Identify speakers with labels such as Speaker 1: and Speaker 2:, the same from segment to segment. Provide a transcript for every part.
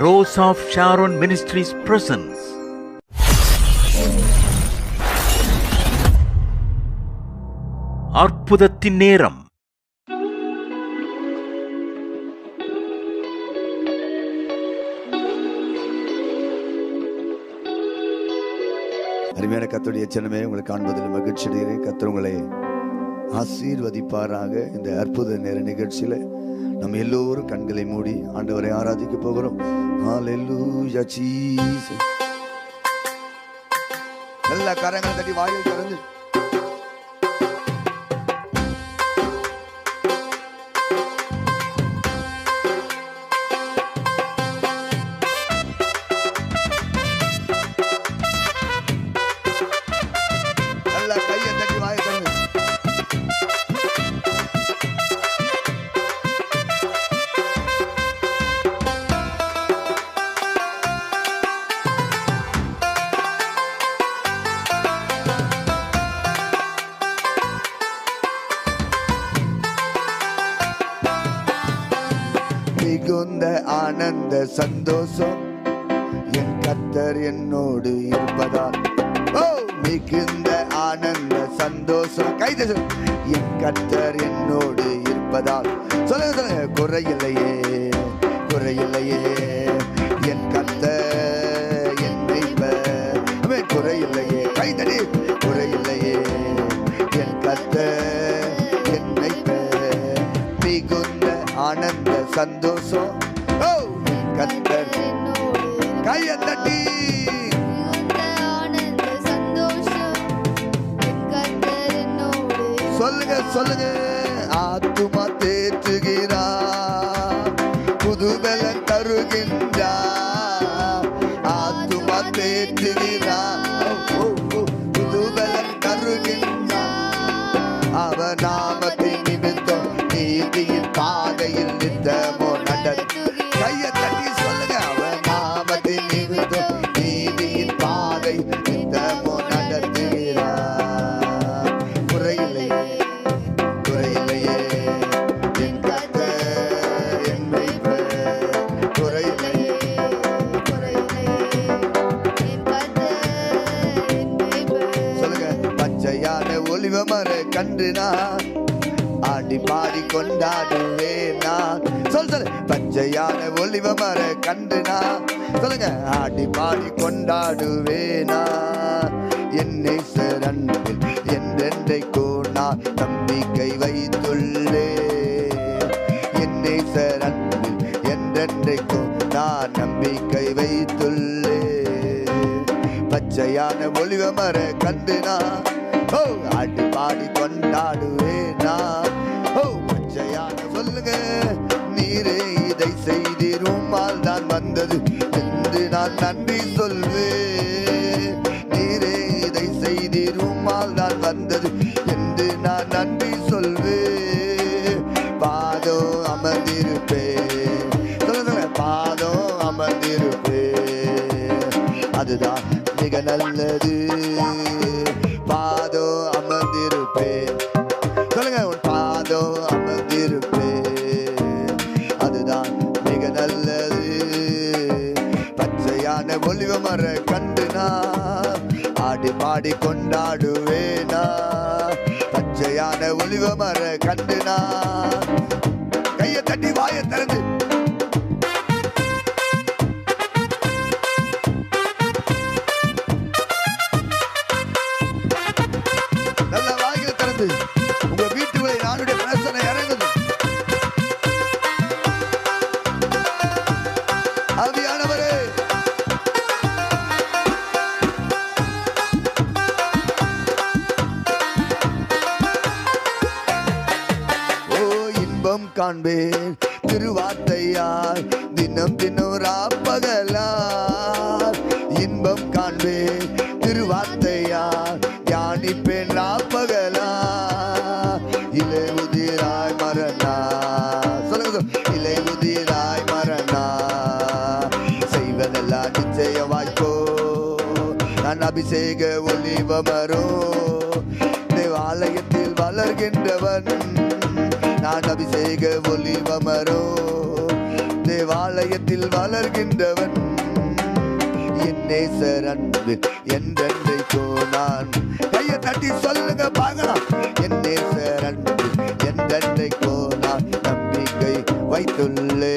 Speaker 1: Rose of Sharon Ministries presents அற்புதத்தின் நேரம்.
Speaker 2: அருமையான கர்த்தருடைய ஜனமே, உங்களை காண்பதில் மகிழ்ச்சி அடைகிறேன். கர்த்தர் உங்களை ஆசீர்வதிப்பாராக. இந்த அற்புத நேர நிகழ்ச்சியில நம்ம எல்லோரும் கண்களை மூடி ஆண்டவரை ஆராதிக்க போகிறோம். ஹல்லேலூயா ஜீசஸ். எல்லா கரங்களை தட்டி வாயை திறந்து மிகுந்த ஆனந்த சந்தோஷம் என் கர்த்தர் என்னோடு இருப்பதால். மிகுந்த ஆனந்த சந்தோஷம் கைது என் கர்த்தர் என்னோடு இருப்பதால். சொல்லுங்க சொல்லுங்க. குறையில்லையே குறையில்லையே என் கர்த்தர் என்னை குறையில்லையே கைதடி குறையில்லையே என் கர்த்தர் என்னை மிகுந்த ஆனந்த சந்தோஷம் கர்த்தர் கையை தட்டி சொல்லுங்க சொல்லுங்க. ஆத்துமா தேற்றுகிறார், புதுபலன் தருகின்றார். ஆத்துமா தேற்றுகிறார், புதுபலன் தருகின்றார். அவர் நாமத்தின் நிமித்தம் நீதியின் பாதையில் நித்தமோ நடந்து. கையை தட்டி சொல்லுங்க. அவர் நாமத்தின் நிமித்தம் நீதியின் பாதை நித்தமோ நடத்துகிறார். குறையில்லையே குறையில்லையே என் கர்த்தர் என் மேய்ப்பர். குறையில்லையே சொல்லுங்க. பச்சையான ஒலிவ மர கன்று நான் ஆடி பாடி கொண்டாடுவேன் நான். சொல்லுங்க. பச்சையான ஒலிவ மர கன்று நான் சொல்லுங்க ஆடி பாடி கொண்டாடுவேனா. என்னை சரண்பில் என்றென்றைக்கோ நான் நம்பிக்கை வைத்துள்ளே. என்னை சரண்பில் என்றென்றைக்கோ நான் நம்பிக்கை வைத்துள்ளே. பச்சையான ஒலிவ மர கன்று நான் ஆடி பாடி கொண்டாடுவேனா. பச்சையான சொல்லுங்க. நீரே இதை செய்திருமால் நான் வந்தது என்று நான் நன்றி சொல்வேன். நீரே இதை செய்திருமால் நான் வந்தது என்று நான் நன்றி சொல்வேன். பாதோ அமர்ந்திருப்பேன். சொல்லுங்க. பாதோ அமர்ந்திருப்பேன், அதுதான் மிக நல்லது. பாதோ அமர்ந்திருப்பேன். சொல்லுங்க. உன் பாதோ அமர்ந்திருப்பேன், அதுதான் மிக நல்லது. பச்சையான ஒலிவ மர கண்டு நான் ஆடி பாடி கொண்டாடுவேனா. பச்சையான ஒலிவ மர கண்டு நான் கையை தட்டி வாயை திறந்து நல்ல வாயை திறந்து உங்க வீட்டுகளை நானுடைய பிரசனை இறங்குது. ஆவியானவரே இன்பம் காண்பேன் திருவார்த்தையால் தினம் தினம் ராப்பகலால். இன்பம் காண்பேன் திருவார்த்தையால் தியானிப்பேன் ராப்பகலா. இலை உதிராய் மரணா. சொல்லுங்க. இலை உதிராய் மரணா. செய்வதெல்லாம் நிச்சய வாய்ப்போ. நான் அபிஷேக ஒலிவ மரம் தேவாலயத்தில் வளர்கின்றவன். நான் அபிஷேக ஒலிவ மரம் தேவாலயத்தில் வளர்கின்றவன் என் நேசர் அன்பில் என்றென்றைக்கோ நான். கையை தட்டி சொல்லுங்க பார்க்கலாம். என் நேசர் அன்பில் என்றென்றைக்கோ நான் நம்பிக்கை வைத்துள்ளே.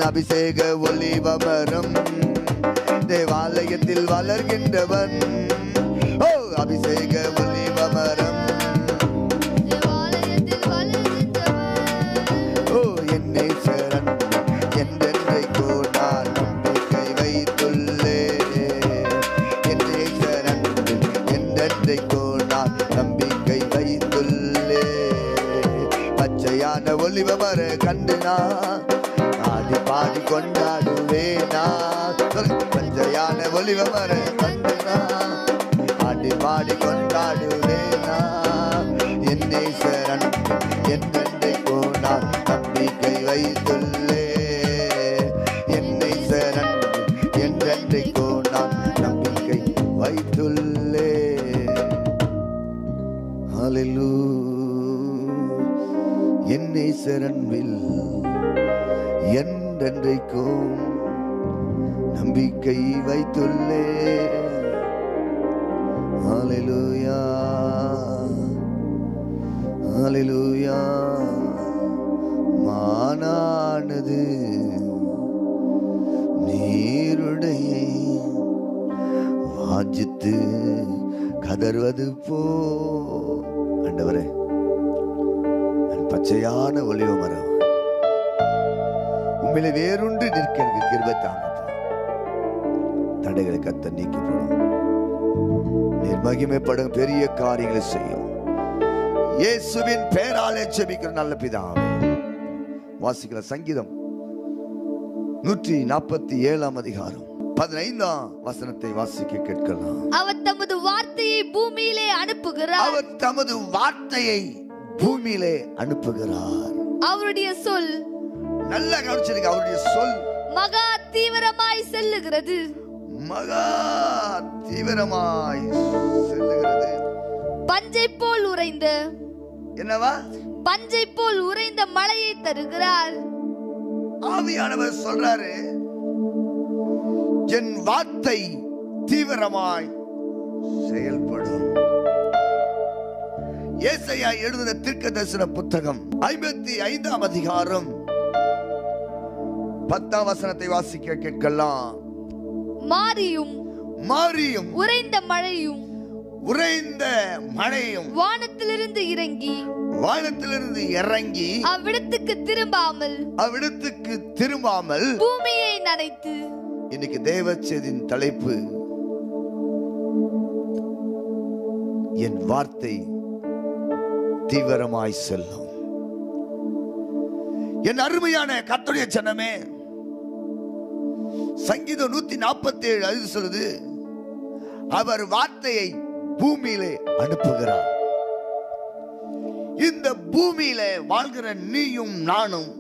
Speaker 2: அபிஷேக ஒலிவ மரம் தேவாலயத்தில் வளர்கின்றவன். ஓ அபிஷேக ஒலிவ மரம்
Speaker 3: தேவாலயத்தில் வளர்கின்றவன்.
Speaker 2: ஓ என் நேசர் அன்பில் என்றென்றைக்கோ நான் நம்பிக்கை வைத்துள்ளே. என் நேசர் அன்பில் என்றென்றைக்கோ நான் நம்பிக்கை வைத்துள்ளே. பச்சையான ஒலிவ மர கண்டு நான் ஆடி பாடி கொண்டாடுவேனா. பச்சையான ஒலிவ மர கண்டு நான் ஆடி பாடி கொண்டாடுவேனா. என் நேசர் அன்பில் என்றென்றைக்கோ நான் நம்பிக்கை வைத்துள்ளே. என் நேசர் அன்பில் என்றென்றைக்கோ நான் நம்பிக்கை வைத்துள்ளே. ஹல்லேலூயா. என் நேசர் அன்பில் என்றென்றைக்கும் நம்பிக்கை வைத்துள்ளே. ஹல்லேலூயா ஹல்லேலூயா. மானானது நீருடைய வாஞ்சித்து கதறுவது போ. ஆண்டவரே, பச்சையான ஒலிவ மரம் உண்மையிலே வேறொன்று நிற்க எனக்கு கிருபை தாங்கப்பா. தடைகளை கத்த நீக்கி போடும். நீர் மகிமைப்படும் பெரிய காரியங்களை செய்யும். இயேசுவின் பெயராலே ஜெபிக்கிற நல்ல பிதாவே. வாசிக்கிற சங்கீதம் 147 அதிகாரம் 15 வசனத்தை வாசிக்க கேட்கலாம்.
Speaker 3: அவர் தமது வார்த்தையை பூமியிலே அனுப்புகிறார்.
Speaker 2: அவர் தமது வார்த்தையை பூமியிலே அனுப்புகிறார்.
Speaker 3: அவருடைய சொல்,
Speaker 2: நல்ல கவனிச்சிருங்க, அவருடைய சொல்
Speaker 3: மகா தீவிரமாய் செல்லுகிறது.
Speaker 2: மகா தீவிரமாய் செல்லுகிறது.
Speaker 3: பஞ்சை போல் உறைந்த,
Speaker 2: என்னவா?
Speaker 3: பஞ்சை போல் உறைந்த மழையை தருகிறார்.
Speaker 2: ஆவியானவர் சொல்றாரு, என் வார்த்தை தீவிரமாய் செயல்படும். ஏசாயா எழுதின தீர்க்கதரிசன புத்தகம் 55 அதிகாரம் 10 வசனத்தை வாசிக்க கேட்கலாம்.
Speaker 3: மாரியும்
Speaker 2: மாரியும்
Speaker 3: உறைந்த மழையும்
Speaker 2: உறைந்த மழையும்
Speaker 3: வானத்திலிருந்து
Speaker 2: இறங்கி
Speaker 3: அவ்விடத்துக்கு திரும்பாமல் பூமியை நனைத்து.
Speaker 2: இன்னைக்கு தேவச்சேதின் தலைப்பு, என் வார்த்தை தீவிரமாய் செல்லும். என் அருமையான கர்த்தருடைய ஜனமே, சங்கீதம் 147 அது சொல்லுது, அவர் வார்த்தையை பூமியிலே அனுப்புகிறார். இந்த பூமியிலே வாழ்கிற நீயும் நானும்,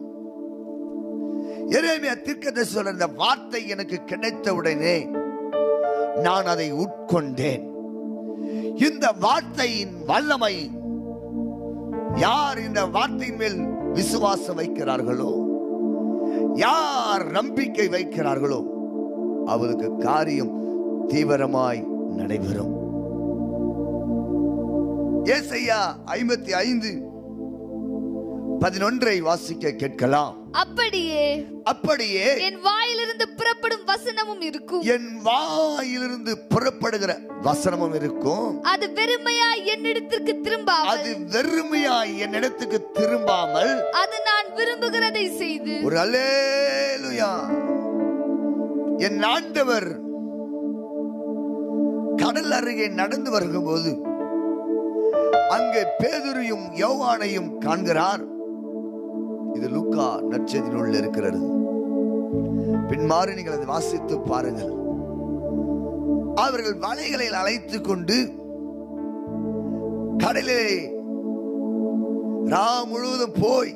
Speaker 2: எரேமியா தீர்க்கதரிசி சொல்ற இந்த வார்த்தை எனக்கு கிடைத்த உடனே நான் அதை உட்கொண்டேன். இந்த வார்த்தையின் வல்லமை, யார் இந்த வார்த்தையின் மேல் விசுவாசம் வைக்கிறார்களோ, யார் நம்பிக்கை வைக்கிறார்களோ, அவருக்கு காரியம் தீவிரமாய் நடைபெறும். ஏசாயா 55:11 வாசிக்க கேட்கலாம். அப்படியே
Speaker 3: என் வாயிலிருந்து புறப்படும் வசனமும் இருக்கும்.
Speaker 2: என் வாயிலிருந்து புறப்படுகிற வசனமும் இருக்கும்.
Speaker 3: அது வெறுமையாய் என்னிடத்திற்கு திரும்பாமல் அது நான் விரும்புகிறதை செய்து.
Speaker 2: ஒரு அல்லேலூயா. என் ஆண்டவர் கடல் அருகே நடந்து வரும்போது அங்கே பேதுருவையும் யோவானையும் காண்கிறார். இது லூக்கா நற்செய்தியில் இருக்கிறது. பின்மாறு நீங்கள் அதை வாசித்து பாருங்கள். அவர்கள் வலைகளை அழைத்துக் கொண்டு கடலிலே ராம் முழுவதும் போய்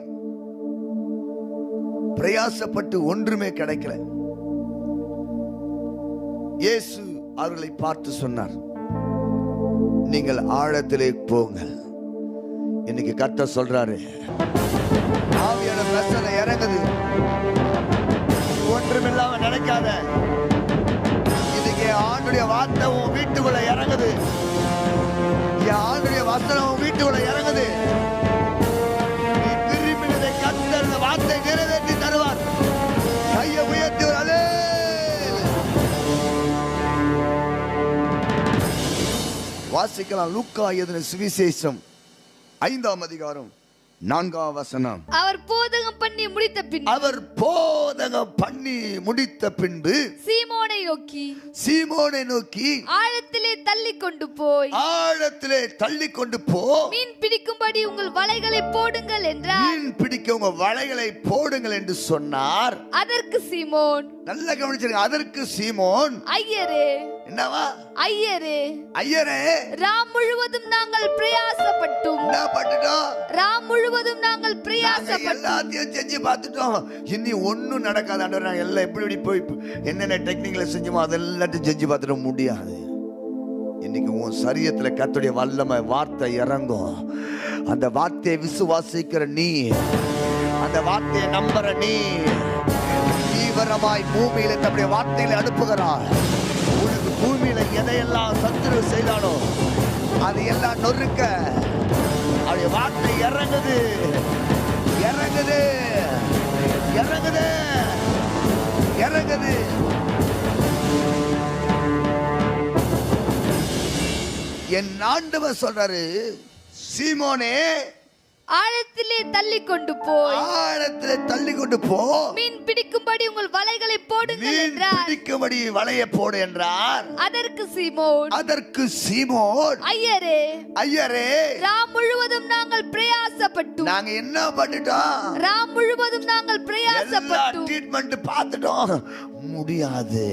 Speaker 2: பிரயாசப்பட்டு ஒன்றுமே கிடைக்கல. இயேசு அவர்களை பார்த்து சொன்னார், நீங்கள் ஆழத்திலே போங்கள். இன்னைக்கு கர்த்தர் சொல்றாரு, ஆவியான பிரசன்னம் இறங்குது. ஒன்றும் இல்லாம நினைக்காத. இன்னைக்கு ஆண்டுடைய வார்த்தை உன் வீட்டுக்குள்ள இறங்குது. ஆண்டுடைய வசனம் உன் வீட்டுக்குள்ள இறங்குது. நீ விரும்பினதை கர்த்தர் இந்த வார்த்தை நிறைவேற்றி தருவார். கையை உயர்த்தி வாசிக்கலாம். லூக்கா எழுதின சுவிசேஷம் 5ஆம் அதிகாரம் 4ஆம் வசனம்.
Speaker 3: அவர் போதகம் பண்ணி முடித்த பின்பு சீமோனை நோக்கி ஆழத்திலே தள்ளி கொண்டு போ மீன் பிடிக்கும்படி உங்கள் வலைகளை போடுங்கள் என்றார்.
Speaker 2: மீன் பிடிக்க உங்க வலைகளை போடுங்கள் என்று சொன்னார்.
Speaker 3: அதற்கு சீமோன்,
Speaker 2: நல்ல கவனிச்சிருங்க, அதற்கு சீமோன்,
Speaker 3: ஐயரே,
Speaker 2: என்னவா
Speaker 3: ஐயரே,
Speaker 2: ராம் முழுவதும் நாங்கள் பிரயாசப்பட்டோம். எல்லாத்தையும் செஞ்சு பார்த்துட்டோம், இனி ஒன்னும் நடக்காது ஆண்டவரே. நாங்கள் எல்லாம் எப்படி போய் என்னென்ன டெக்னிக்ல செஞ்சோமோ அதெல்லாத்தையும் செஞ்சு பார்த்துட முடியாது. இன்னைக்கு உன் சரீரத்துல கர்த்தருடைய வல்லமை வார்த்தை இறங்கும். அந்த வார்த்தையை விசுவாசிக்கிற நீ, அந்த வார்த்தையை நம்புற நீ, தீவிரமாய் பூமியில தன்னுடைய வார்த்தைகளை அனுப்புகிறார். உனக்கு பூமியில எதையெல்லாம் சத்துரு செய்தானோ அது எல்லாம் நொறுக்க அவருடைய வார்த்தை இறங்குது, இறங்குது, இறங்குது, இறங்குது. என் ஆண்டவர் சொல்றாரு, சீமோனே,
Speaker 3: ஆழத்திலே தள்ளி கொண்டு போ மீன் பிடிக்கும்படி உங்கள் வலைகளை போடுங்கள் என்றார்.
Speaker 2: மீன் பிடிக்கும்படி வலையை போடு என்றார்.
Speaker 3: அதற்கு சீமோன், ஐயரே, ராம் முழுவதும் நாங்கள் பிரயாசப்பட்டோம்.
Speaker 2: நாங்க என்ன பண்ணிட்டோம்?
Speaker 3: ராம் முழுவதும் நாங்கள் பிரயாசப்பட்டோம்.
Speaker 2: ட்ரீட்மென்ட் பார்த்துட்டோம், முடியாது.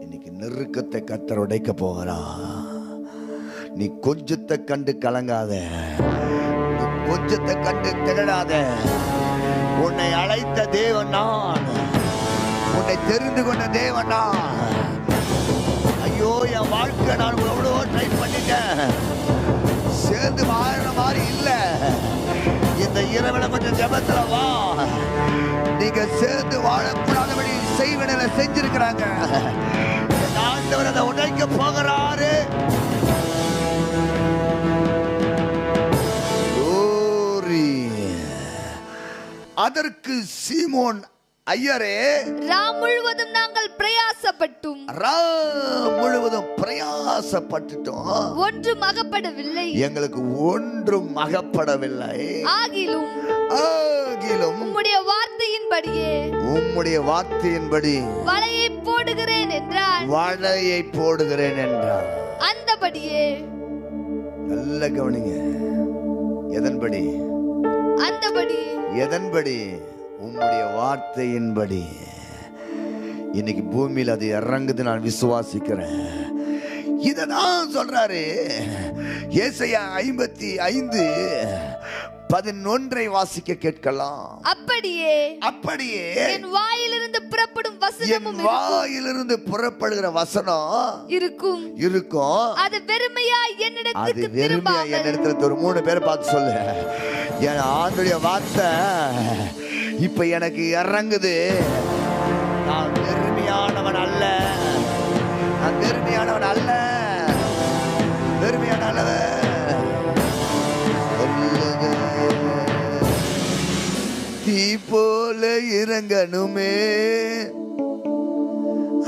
Speaker 2: இன்னைக்கு நெருக்கத்தை கர்த்தர் உடைக்க போகிறார். நீ கொஞ்சத்தை கண்டு கலங்காத, நீ கொஞ்சத்தை கண்டு திகழாத. உன்னை அழைத்த தேவன் நான், உன்னை தெரிந்து கொண்ட தேவன் நான். ஐயோ, என் வாழ்க்கை நான் எவ்வளவோ ட்ரை பண்ணிட்டேன், சேர்ந்து வாழற மாதிரி இல்ல. இந்த இரவுல கொஞ்சம் ஜெபத்துல வா. நீங்க சேர்ந்து வாழக்கூடாதபடி செய்வன செஞ்சிருக்கிறாங்க. ஆண்டவர் அதை உடைக்க போகிறாரு. அதற்கு சீமோன், ஐயரே,
Speaker 3: ராம் முழுவதும் நாங்கள் பிரயாசப்பட்டோம். ஒன்றும் அகப்படவில்லை.
Speaker 2: எங்களுக்கு ஒன்றும் அகப்படவில்லை.
Speaker 3: ஆகிலும் உம்முடைய வார்த்தையின்படி வலையை போடுகிறேன் என்றார். அந்தபடியே,
Speaker 2: நல்ல கவனிங்க, எதன்படி? எதன்படி? உம்முடைய வார்த்தையின்படி. இன்னைக்கு பூமியில் அது இறங்குது, நான் விசுவாசிக்கிறேன். இததான் சொல்றாரு ஏசாயா 55:11 வாசிக்க கேட்கலாம்.
Speaker 3: அப்படியே என் வாயிலிருந்து புறப்படுகிற வசனம் இருக்கும். அது வெறுமையா என்னிடத்தில்
Speaker 2: ஒரு 3 பேரை பார்த்து சொல்லு. என் ஆண்டுடைய வார்த்தை இப்ப எனக்கு இறங்குது. நான் வெறுமையானவன் அல்ல, தீ போல இறங்கணுமே,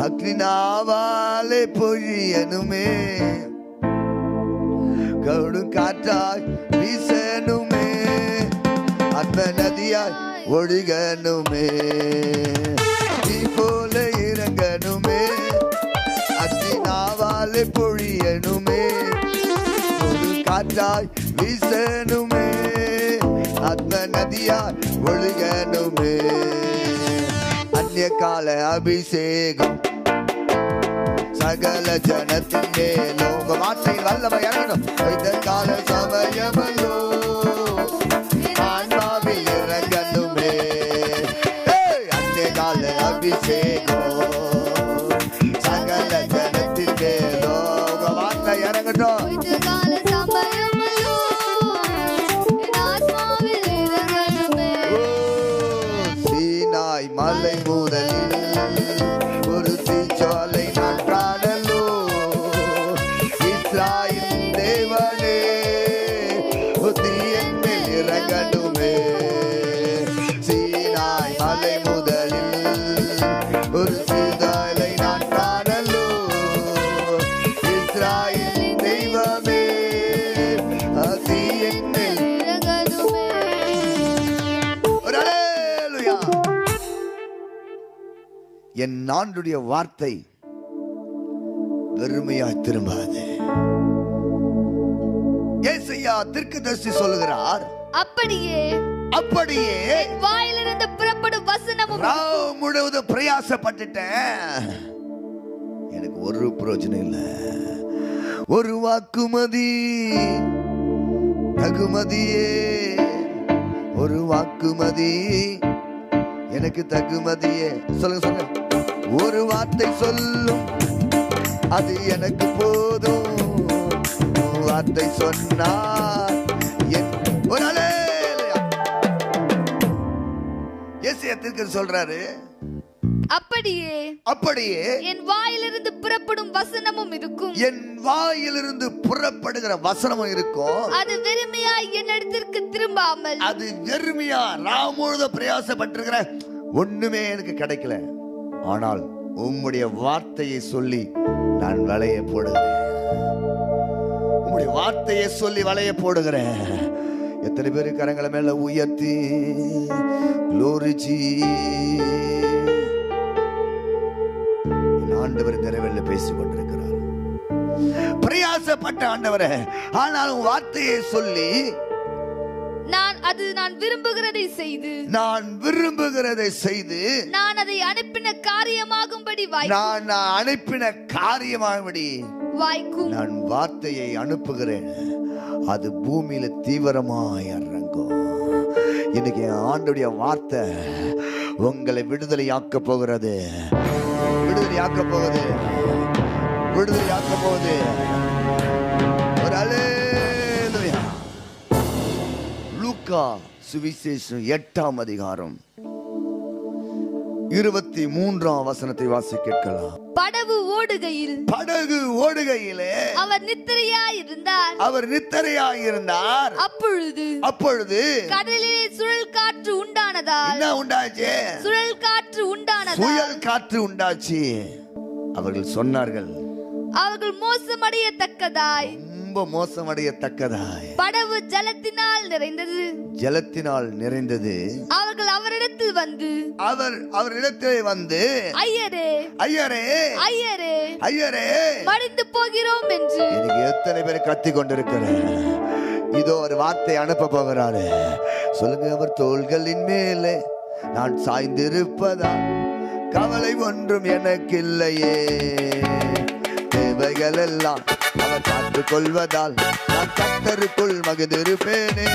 Speaker 2: அக்னினாவாலே பொழியனுமே, கடும் காற்றாய் வீசனுமே, அந்த நதியாய் ஒழுகனுமே. தீ போல இறங்கணுமே, அக்னினாவாலே பொழியனுமே, கடும் காற்றாய் வீசனுமே, அந்த நதியாய் ஒழுகனுமே. அந்நிய கால அபிஷேகம் சகல ஜனத்தின் மேலும் உங்க வார்த்தையில் வல்லமை இறங்கணும். கால சமயமல்லோ ஆன்மாவில் இறங்கணுமே. அந்நிய கால அபிஷேகம் சகல ஜனத்தின் மேலும் உங்க வார்த்தை இறங்கட்டும். என் ஆண்டுடைய வார்த்தை வெறுமையாய் திரும்பாது. ஏசாயா தீர்க்கதரிசி சொல்லுகிறார், அப்படியே
Speaker 3: என் வாயிலிருந்து புறப்படும் வசனமும்
Speaker 2: ராவ் முழுவதும் பிரயாசப்பட்டுட்டேன், எனக்கு ஒரு பிரயோஜனம் இல்லை. ஒரு வாக்குமதி தகுமதியே, ஒரு வாக்குமதி எனக்கு தகுமதியே. சொல்லுங்க சொல்லுங்க. ஒரு வார்த்தை சொல்லும் அது எனக்கு போதும், வார்த்தை சொன்னார் ஒரு ஏசாயா தீர்க்கதரிசி சொல்றாரு, அப்படியே
Speaker 3: என் வாயிலிருந்து புறப்படும் வசனமும் இருக்கும்,
Speaker 2: என் வாயிலிருந்து புறப்படுகிற வசனமும் இருக்கும்.
Speaker 3: அது வெறுமையாய் என்னிடத்திற்கு திரும்பாமல்,
Speaker 2: அது வெறுமையா நான் முழுதும் பிரயாசப்பட்டிருக்கிற ஒண்ணுமே எனக்கு கிடைக்கல, ஆனால் உம்முடைய வார்த்தையை சொல்லி நான் வலைய போடுகிறேன், உம்முடைய வார்த்தையை சொல்லி வலைய போடுகிறேன். எத்தனை பேரு கரங்களை மேல உயர்த்தி glory ஆண்டவர் நிறைவேறல பேசிக் கொண்டிருக்கிறார். பிரயாசப்பட்ட ஆண்டவரே, ஆனால் வார்த்தையை சொல்லி
Speaker 3: நான் விரும்புகிறதை செய்து நான் அதை அனுப்பின காரியமாகும்படி வாய்க்கும்.
Speaker 2: நான் வார்த்தையை அனுப்புகிறேன், அது பூமியில தீவிரமாய் இறங்கும். இன்னைக்கு ஆண்டவருடைய வார்த்தை உங்களை விடுதலையாக்க போகிறது, விடுதலையாக்க போகுது, விடுதலையாக்க போகுது. ஒரு அல்லேலூயா. லூக்கா சுவிசேஷம் 8ஆம் அதிகாரம் 23ஆம் வசனத்தை வாசி கேட்கலாம்.
Speaker 3: படகு ஓடுகையிலே
Speaker 2: அவர் நித்திரையாயிருந்தார். அப்பொழுது
Speaker 3: கடலிலே சுழல் காற்று உண்டானதால்,
Speaker 2: என்ன உண்டாச்சு?
Speaker 3: சுழல் காற்று உண்டானதால்,
Speaker 2: புயல் காற்று உண்டாச்சு. அவர்கள் சொன்னார்கள்,
Speaker 3: அவர்கள் மோசமடையத்தக்கதாய்,
Speaker 2: ரொம்ப மோசமடையத்தக்கதாய்
Speaker 3: படகு ஜலத்தினால் நிறைந்தது. அவர்கள் அவரிடத்தில் வந்து ஐயரே மடிந்து போகிறோம் என்று.
Speaker 2: எனக்கு எத்தனை பேர் கத்திக் கொண்டிருக்கிறேன். இதோ ஒரு வார்த்தை அனுப்ப போகிறாரு. சொல்லுங்க. அவர் தோள்களின் மேலே நான் சாய்ந்திருப்பதா கவலை ஒன்றும் எனக்கு இல்லையே, தேவைகள் எல்லாம் அவர் பார்த்துக் கொள்வதால் நான் கர்த்தருக்குள் மகிழ்ந்திருப்பேனே.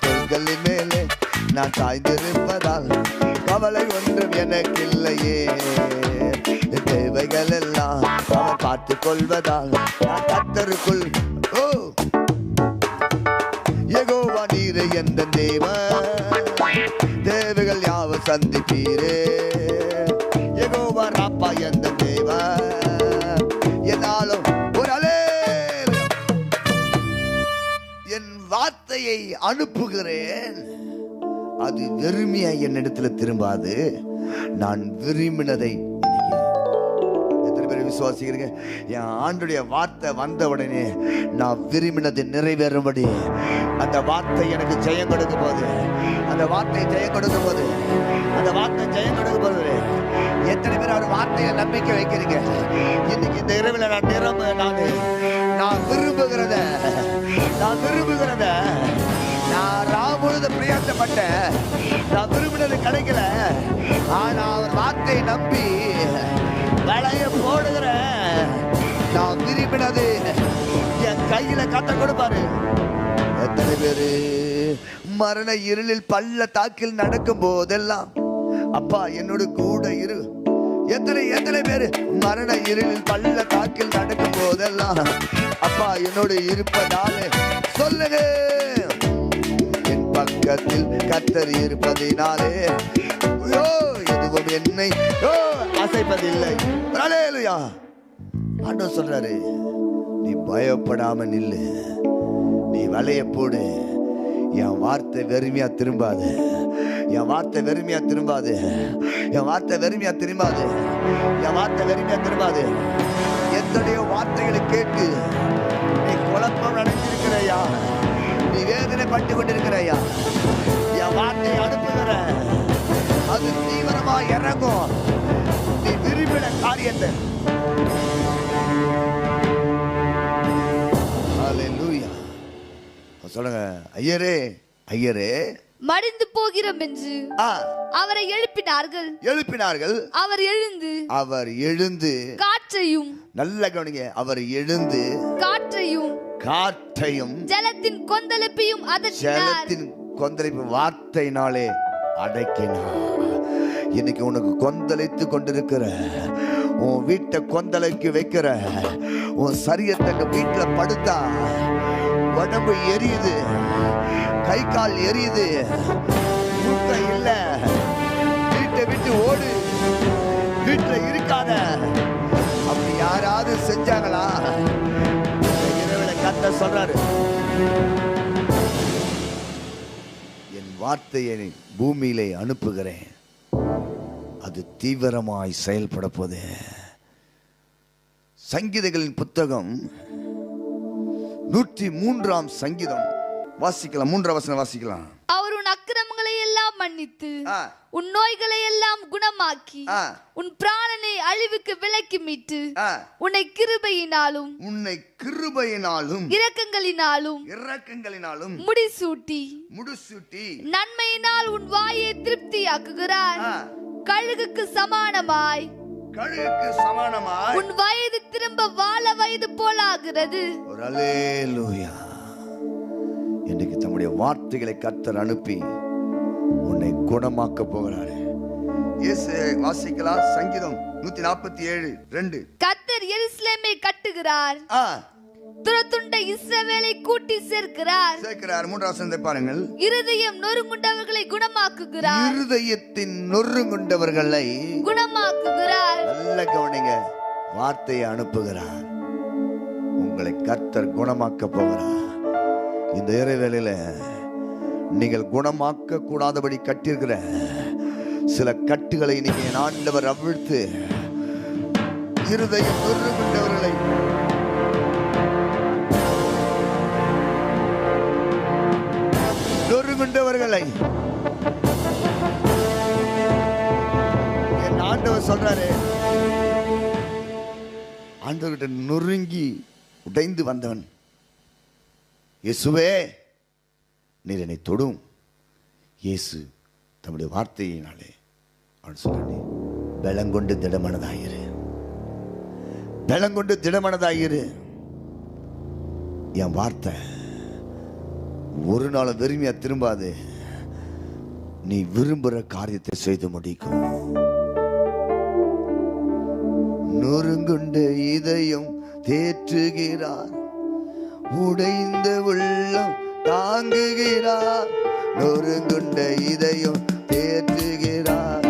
Speaker 2: தோள்களின் மேலே நான் சாய்ந்திருப்பதால் கவலை ஒன்றும் எனக்கு இல்லையே, தேவைகள் எல்லாம் அவர் பார்த்துக் கொள்வதால் நான் கர்த்தருக்குள். ஓ யெகோவா நீரே எந்த தேவன், தேவைகள் யாவும் சந்திப்பீரே. யெகோவா ராப்பா எந்த தேவன், என்னாலும் ஒரு அல்லேலூயா. என் வார்த்தையை அனுப்புகிறேன், அது வெறுமையா என்னிடத்துல திரும்பாது, நான் விரும்பினதை. எத்தனை பேர் விசுவாசிக்கிறீங்க? என் ஆண்டுடைய வார்த்தை வந்த உடனே நான் விரும்பினது நிறைவேறும்படி அந்த வார்த்தை எனக்கு ஜெயம் கொடுக்க போகுது, அந்த வார்த்தை ஜெயம் கொடுக்க போகுது, அந்த வார்த்தை ஜெயம் கொடுக்க போகுது. எத்தனை பேர் அவர் வார்த்தையை நம்பிக்கை வைக்கிறீங்க? இன்னைக்கு இந்த இரவில் நான் விரும்புகிறத நான் ராமுழுத பிரயாசப்பட்டேன், நான் விரும்பினது கிடைக்கல, ஆனா அவர் வார்த்தையை நம்பி வளைய போடுகிறேன். நான் விரும்பினது என் கையில கத்த கொடுப்பாரு. எத்தனை பேரு மரண இருளில் பள்ள தாக்கில் நடக்கும் போதெல்லாம் அப்பா என்னோட கூட இரு. எத்தனை பேரு மரண இருளில் பள்ள தாக்கில் நடக்கும் போதெல்லாம் அப்பா என்னோட இருப்பதாலே சொல்லுங்க. என் பக்கத்தில் கர்த்தர் இருப்பதினாலே எதுவும் என்னை அசைப்பதில்லை. அல்லேலூயா. ஆண்டவர் சொல்றாரு, நீ பயப்படாம நில்லு, நீ வலைய போடு. என் வார்த்தை வெறுமையா திரும்பாது, என் வார்த்தை வெறுமையா திரும்பாது, என் வார்த்தை வெறுமையா திரும்பாது, என் வார்த்தை வெறுமையா திரும்பாது. எத்தனையோ வார்த்தைகளை கேட்டு நீ குழப்பம் அடைஞ்சிருக்கிறையா, நீ வேதனை பட்டு கொண்டிருக்கிறையா, என் வார்த்தையை அனுப்புகிற, அது தீவிரமா இறங்கும். செய்துவிட காரியத்தை. ஹல்லேலூயா. சொல்லுங்க, ஐயரே ஐயரே
Speaker 3: மடிந்து போகிறோம் என்று அவரை எழுப்பினார்கள். அவர் எழுந்து
Speaker 2: காற்றையும், நல்ல கவனிங்க, அவர் எழுந்து காற்றையும்
Speaker 3: ஜலத்தின்
Speaker 2: கொந்தளிப்பு வார்த்தையினாலே அடக்கினார். இன்னைக்கு உனக்கு கொந்தளித்து கொண்டிருக்கிற, உன் வீட்டை கொந்தளிக்கு வைக்கிற, உன் சரீரத்தை வீட்டில் படுத்தா உடம்பு எரியுது, கை கால் எரியுது, தூக்கம் இல்ல, வீட்டை விட்டு ஓடு, வீட்டில் இருக்காத, அப்படி யாராவது செஞ்சாங்களா? கர்த்தர் சொல்றாரு, என் வார்த்தையை பூமியிலே அனுப்புகிறேன், அது தீவிரமாய் செயல்பட போது. சங்கீதங்களின் புத்தகம் 103ஆம் சங்கீதம் வாசிக்கலாம். 3ஆம் வசனம் வாசிக்கலாம்.
Speaker 3: அவர் உன் அக்கிரமங்களை எல்லாம் மன்னித்து உன் நோய்களை எல்லாம் குணமாக்கி உன் பிராணனை அழிவுக்கு விலக்கி மீட்டு உன்னை கிருபையினாலும் இரக்கங்களினாலும் முடிசூட்டி நன்மையினால் உன் வாயை திருப்தியாக்குகிறார். கழுகுக்கு சமானமாய் உன் வயது திரும்ப வாழ வயது போல ஆகிறது.
Speaker 2: அல்லேலூயா. இன்றைக்கு தம்முடைய வார்த்தைகளை கர்த்தர் அனுப்பி உன்னை குணமாக்க போகிறாரு. இயேசு வாசிக்கலாம். சங்கீதம் 147:2.
Speaker 3: கர்த்தர் எருசலேமை கட்டுகிறார், துரத்துண்ட இஸ்ரவேலை கூட்டி சேர்க்கிறார்.
Speaker 2: 3ஆம் வசனத்தை பாருங்கள்.
Speaker 3: இருதயம் நொறுங்குண்டவர்களை குணமாக்குகிறார்.
Speaker 2: இருதயத்தின் நொறுங்குண்டவர்களை
Speaker 3: குணமாக்குகிறார்.
Speaker 2: நல்ல கவனிங்க, வார்த்தையை அனுப்புகிறார். உங்களை கர்த்தர் குணமாக்க போகிறார். இந்த இறைவேளையில நீங்கள் குணமாக்க கூடாதபடி கட்டியிருக்கிற சில கட்டுகளை நீங்க ஆண்டவர் அவிழ்த்து, இருதயம் நொறுங்குண்டவர்களை என் ஆண்டவர் சொல்றாரு, ஆண்டவர்கிட்ட நொறுங்கி உடைந்து வந்தவன், இயேசுவே நீர் என்னை தொடும். இயேசு தம்முடைய வார்த்தையினாலே அவன் சொல்றானே, பலங்கொண்டு திடமனதாயிரு. என் வார்த்தை ஒரு நாள் வெறுமையா திரும்பாது. நீ விரும்புற காரியத்தை செய்து முடிக்கும். நொறுங்குண்ட இதயம் தேற்றுகிறார், உடைந்த உள்ளம் தாங்குகிறார். நொறுங்குண்ட இதயம் தேற்றுகிறார்,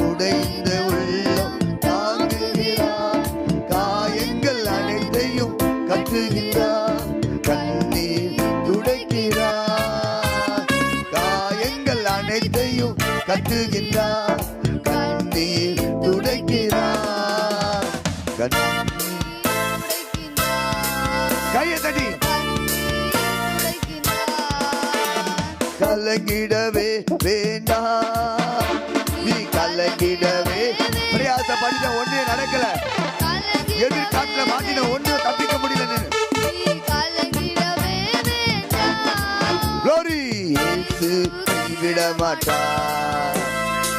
Speaker 2: உடைந்த உள்ளம் தாங்குகிறார். காயங்கள் அனைத்தையும் கட்டுகிறார், கண்ணீர் துடைக்கிறார். காயங்கள் அனைத்தையும் கட்டுகிறார், கண்ணீர் துடைக்கிறார். கையை தட்டி கலங்கிடவே வேண்டாம், நீ கலங்கிடவே. பிரயாசப்பட்ட ஒண்ணு நடக்கல, எதிர்காலத்துல மாட்டின ஒண்ணு தப்பிக்க முடியல. இயேசு கைவிட மாட்டார்,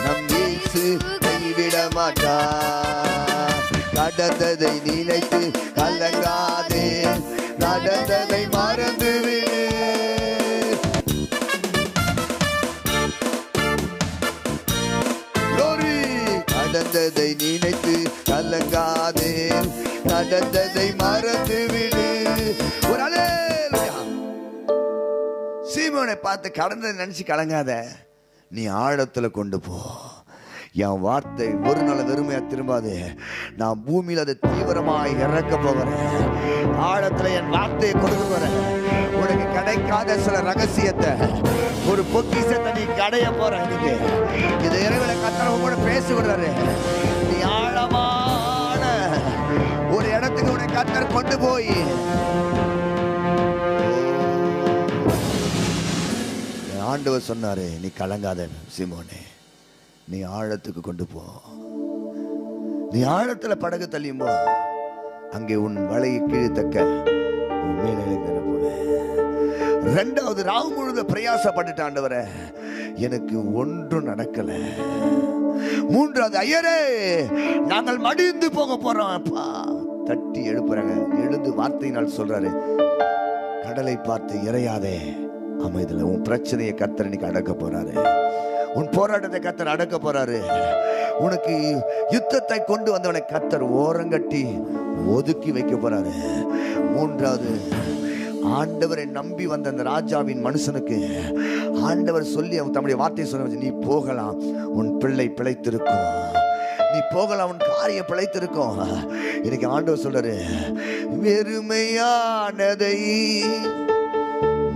Speaker 2: நம் இயேசு கைவிட மாட்டார். நடந்ததை நினைத்து கலங்காதே, நடந்ததை மறந்துவிடு. நடந்ததை நினைத்து கலங்காதே, நடந்ததை மறந்துவிடு. ஒரு அல்லேலூயா. சீமோனை பார்த்து கடந்ததை நினைச்சு கலங்காத, நீ ஆழத்துல கொண்டு போ. என் வார்த்தை ஒரு நாள் வெறுமையா திரும்பாது. நான் பூமியில் அதை தீவிரமாய் இறக்க போகிறேன். ஆழத்துல என் வார்த்தையை கொடுக்க போறேன். உனக்கு கிடைக்காத சில ரகசியத்தை, ஒரு பொக்கிஷத்தை நீ கடைய போற. இது இரவுல கர்த்தர் கூட பேசுகிறாரு. நீ ஆழமான ஒரு இடத்துக்கு உன்னை கர்த்தர் கொண்டு போய் ஆண்டவர் சொன்னாரு, நீ கலங்காத சீமோனே, நீ ஆழத்துக்கு கொண்டு போ. நீ ஆழத்துல படகு தள்ளியுமோ அங்கே உன் வலையை கிழித்தக்க மேலே போவேன். ரெண்டாவது, ராவு முழுத பிரயாசப்பட்டுட்டு ஆண்டவரே எனக்கு ஒன்றும் நடக்கல. மூன்றாவது, ஐயரே நாங்கள் மடிந்து போக போறோம். அப்பா தட்டி எழுப்புறாங்க. எழுந்து வார்த்தையினால் சொல்றாரு, கடலை பார்த்து இறையாதே அமைதியில். உன் பிரச்சனையை கர்த்தர் இன்னைக்கு அடக்க போறாரு. உன் போராட்டத்தை கர்த்தர் அடக்க போறாரு. உனக்கு யுத்தத்தை கொண்டு வந்தவனை கர்த்தர் ஓரங்கட்டி ஒதுக்கி வைக்க போறாரு. மூன்றாவது, ஆண்டவரை நம்பி வந்த அந்த ராஜாவின் மனுஷனுக்கு ஆண்டவர் சொல்லி அவன் தம்முடைய வார்த்தையை சொல்ல, நீ போகலாம், உன் பிள்ளை பிழைத்திருக்கும், நீ போகலாம், உன் காரியம் பிழைத்திருக்கும். இன்னைக்கு ஆண்டவர் சொல்றாரு, வெறுமையானதை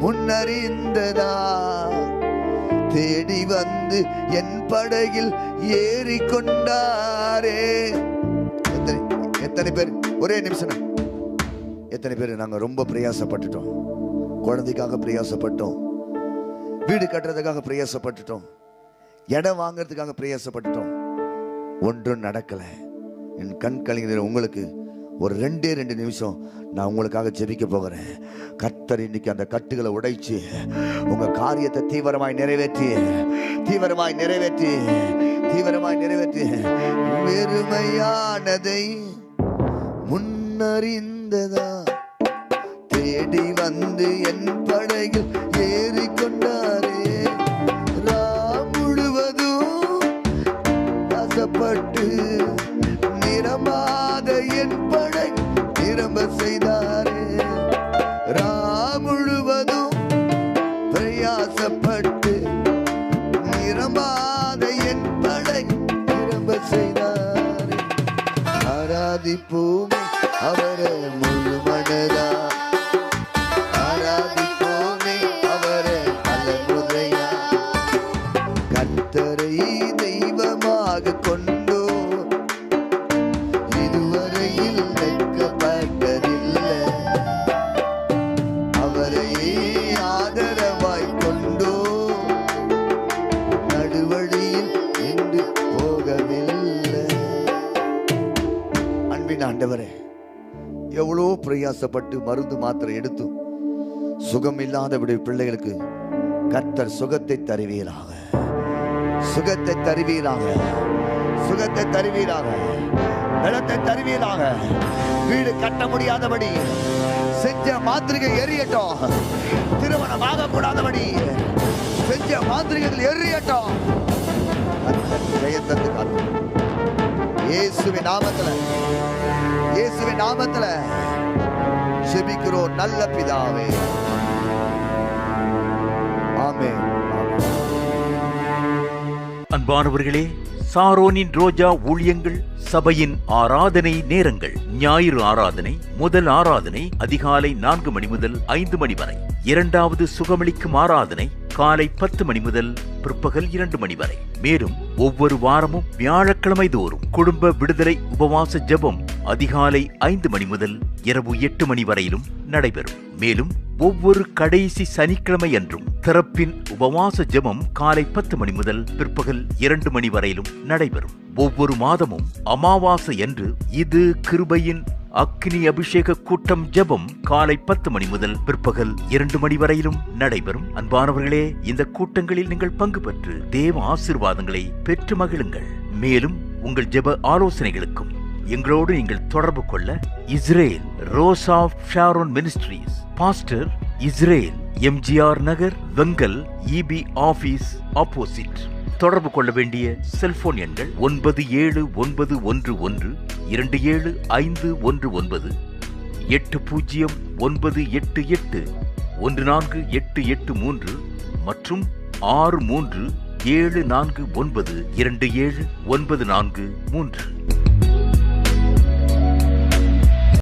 Speaker 2: முன்னறிந்ததா தேடி வந்து என் படகில் ஏறி கொண்டாரே. எத்தனை பேர், ஒரே நிமிஷம், எத்தனை பேர் நாங்க ரொம்ப பிரயாசப்பட்டுட்டோம், குழந்தைக்காக பிரயாசப்பட்டோம், வீடு கட்டுறதுக்காக பிரயாசப்பட்டுட்டோம், இடம் வாங்கறதுக்காக பிரயாசப்பட்டுட்டோம், ஒன்றும் நடக்கல. என் கண் கலங்கிற உங்களுக்கு ஒரு 2 நிமிஷம் நான் உங்களுக்காக ஜெபிக்க போகிறேன். கர்த்தர் இன்னைக்கு அந்த கட்டுகளை உடைச்சு உங்க காரியத்தை தீவிரமாய் நிறைவேற்றி வெறுமையானதை முன்னறிந்ததா தேடி வந்து என் படகில் ஏறி கொண்டாரே. முழுவதும் ஆசைப்பட்டு நிரம்பாத என் படகு நிரம்ப செய்தாரே. முழுவதும் பிரயாசப்பட்டு நிரம்பாத என் படகு நிரம்ப செய்தாரே. ஆராதிப்போமே அவரை முழு மனதா, ஆராதிப்போமே அவரை தலைமுறையா. கர்த்தரை தெய்வமாக கொண்டோ இதுவரையில் வெட்கப்பட்டதில்லை. அவரையே ஆதரவாய் கொண்டோ நடுவழியில் நின்று போகவில்லை. அன்பின் ஆண்டவரே, எவ்வளோ பிரயாசப்பட்டு மருந்து மாத்திரை எடுத்து சுகம் இல்லாத பிள்ளைகளுக்கு கர்த்தர் சுகத்தை தருவீராக, சுகத்தை தருவீராக, சுகத்தை தருவீராக, பலத்தை தருவீராக. வீடு கட்ட முடியாதபடி செஞ்ச மாந்திரிகை எரியட்டும், திருமணம் ஆகக்கூடாதபடி செஞ்ச மாந்திரிகள் எரியட்டும். ஜெயத்தந்து காத்து இயேசுவின் நாமத்துல, இயேசுவின் நாமத்துல ஜெபிக்கிறோம் நல்ல பிதாவே, ஆமென்.
Speaker 1: அன்பானவர்களே, சாரோனின் ரோஜா ஊழியங்கள் சபையின் ஆராதனை நேரங்கள்: ஞாயிறு ஆராதனை, முதல் ஆராதனை அதிகாலை 4 மணி முதல் 5 மணி வரை. இரண்டாவது சுகமளிக்கும் ஆராதனை காலை 10 மணி முதல் பிற்பகல் 2 மணி வரை. மேலும் ஒவ்வொரு வாரமும் வியாழக்கிழமை தோறும் குடும்ப விடுதலை உபவாச ஜெபம் அதிகாலை 5 மணி முதல் இரவு 8 மணி வரையிலும் நடைபெறும். மேலும் ஒவ்வொரு கடைசி சனிக்கிழமை அன்றும் திறப்பின் உபவாச ஜெபம் காலை 10 மணி முதல் பிற்பகல் 2 மணி வரையிலும் நடைபெறும். ஒவ்வொரு மாதமும் அமாவாசை என்று இது கிருபையின் அக்னி அபிஷேக கூட்டம் ஜெபம் காலை 10 மணி முதல் பிற்பகல் 2 மணி வரையிலும் நடைபெறும். அன்பானவர்களே, இந்த கூட்டங்களில் நீங்கள் பங்கு பெற்று தேவ ஆசீர்வாதங்களை பெற்று மகிழுங்கள். மேலும் உங்கள் ஜெப ஆலோசனைகளுக்கும் எங்களோடு நீங்கள் தொடர்பு கொள்ள Israel Rose of Sharon ministries, pastor Israel, MGR Nagar, Vengal, EB office opposite. தொடர்பு கொள்ள வேண்டிய செல்போன் எண்கள் 9791127519, 8098814883 மற்றும் 6374927943.